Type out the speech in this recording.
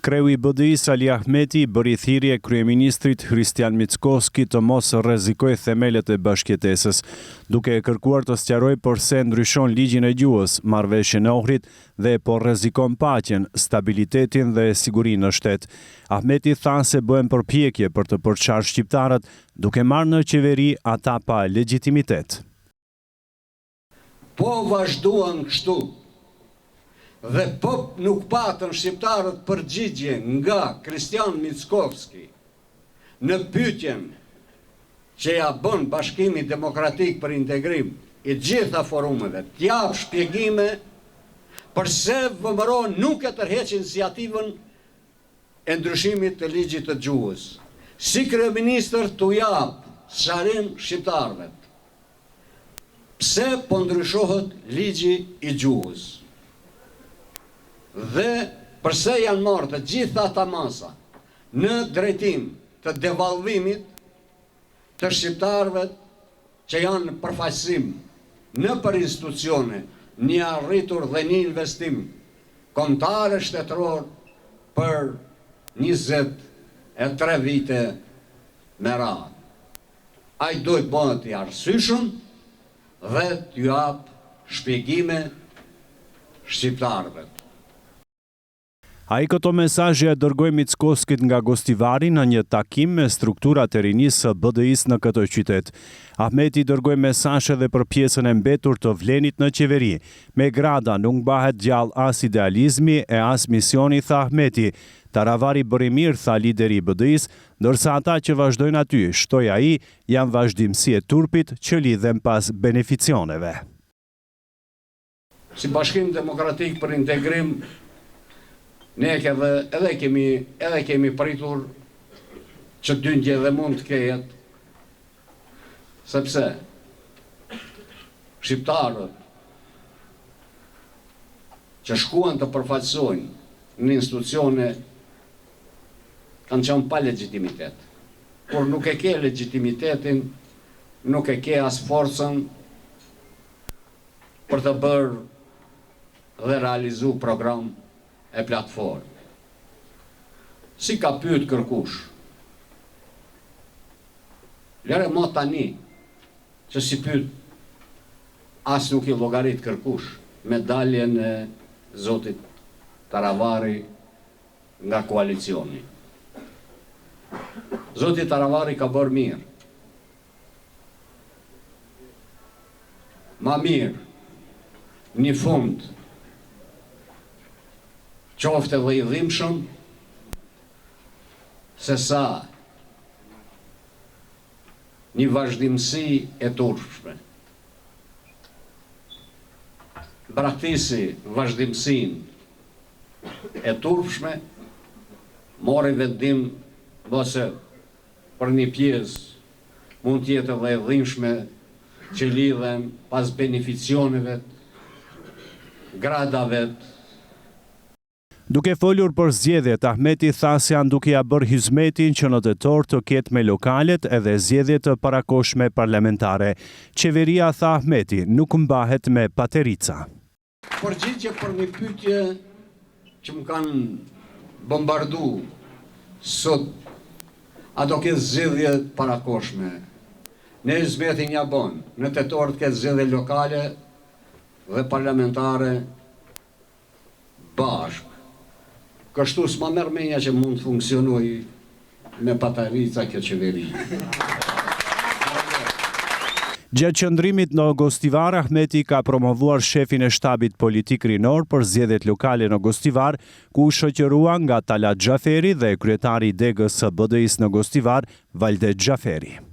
Kreu i BDI-s Ali Ahmeti bëri thirrje kryeministrit Hristian Mickoski të mos rrezikojë themelet e bashkëjetesës, duke kërkuar të sqarojë pse ndryshon ligjin e gjuhës, marrëveshjen e Ohrit dhe po rrezikon paqen, stabilitetin dhe sigurinë në shtet. Ahmeti tha se bëhen përpjekje për të përçarë shqiptarët, duke marrë në qeveri ata pa legjitimitet. Po vazhduan kështu. Dhe po nuk patën shqiptarët përgjigje nga Hristian Mickoski në pyetjen që ja bën Bashkimi Demokratik për Integrim i gjitha forumeve, t'jap shpjegime përse VMRO nuk e tërheq iniciativën e ndryshimit të ligjit të gjuhës. Si kryeministër t'u jap sqarim shqiptarëve. Pse po ndryshohet ligji i gjuhës? Dhe përse janë marrë të gjitha ata masa në drejtim të devalvimit të shqiptarëve që janë në përfaqësim në për institucione, një arritur dhe një investim kombëtar shtetëror për 23 vite me radhë. Ai duhet bëhet i arsyeshëm dhe t'ju jap shpjegime shqiptarëve. Ai këto mesazhe e dërgoi Mickoskit nga Gostivari në një takim me strukturat e rinisë së BDI-s në këtë qytet. Ahmeti dërgoi mesazhe edhe për pjesën e mbetur të Vlenit në qeveri. Me grada nuk mbahet gjallë as idealizmi e as misioni, tha Ahmeti. Taravari bëri mirë, tha lideri i BDI-s, ndërsa ata që vazhdojnë aty, shtoi ai, janë vazhdimsi e turpit që lidhen pas beneficioneve. Si Bashkim Demokratik për Integrim, ne edhe kemi pritur që dyndje dhe mund të kejet, sepse shqiptarët që shkuan të përfaqësojnë në institucione kanë qenë pa legjitimitet. Por nuk e ke legitimitetin, nuk e ke as forcën për të bërë dhe realizu program e platformë. Si ka pyet kërkush? Lere mo tani, që si pyet, as nuk i llogarit kërkush medaljen e zotit Taravari nga koalicioni. Zoti Taravari ka bërë mirë. Ma mirë, një fund qofte dhe i dhimbshëm, se sa një vazhdimsi e turpshme. Braktisi vazhdimsin e turpshme, mori vendim ose për një pjesë mund tjetë dhe e dhimbshme që lidhen pas beneficioneve, gradave. Duke folur për zgjedhjet, Ahmeti tha se janë duke ja bërë hizmetin që në tetor të ketë me lokalet edhe zgjedhje të parakohshme parlamentare. Qeveria, tha Ahmeti, nuk mbahet me paterica. Përgjigje për një pyetje që më kanë bombardu sot, a do ketë zgjedhje parakohshme? Ne hizmetin ja bën, në tetor të ketë zgjedhje lokale dhe parlamentare bashkë. Kështu s'ma merr menja që mund të funksionoj me paterica kjo qeveri. Gjatë qëndrimit në Gostivar, Ahmeti ka promovuar shefin e shtabit politik rinor për zgjedhjet lokale në Gostivar, ku u shoqërua nga Talat Xhaferi dhe kryetari i degës së BDI-s në Gostivar, Valdet Xhaferi.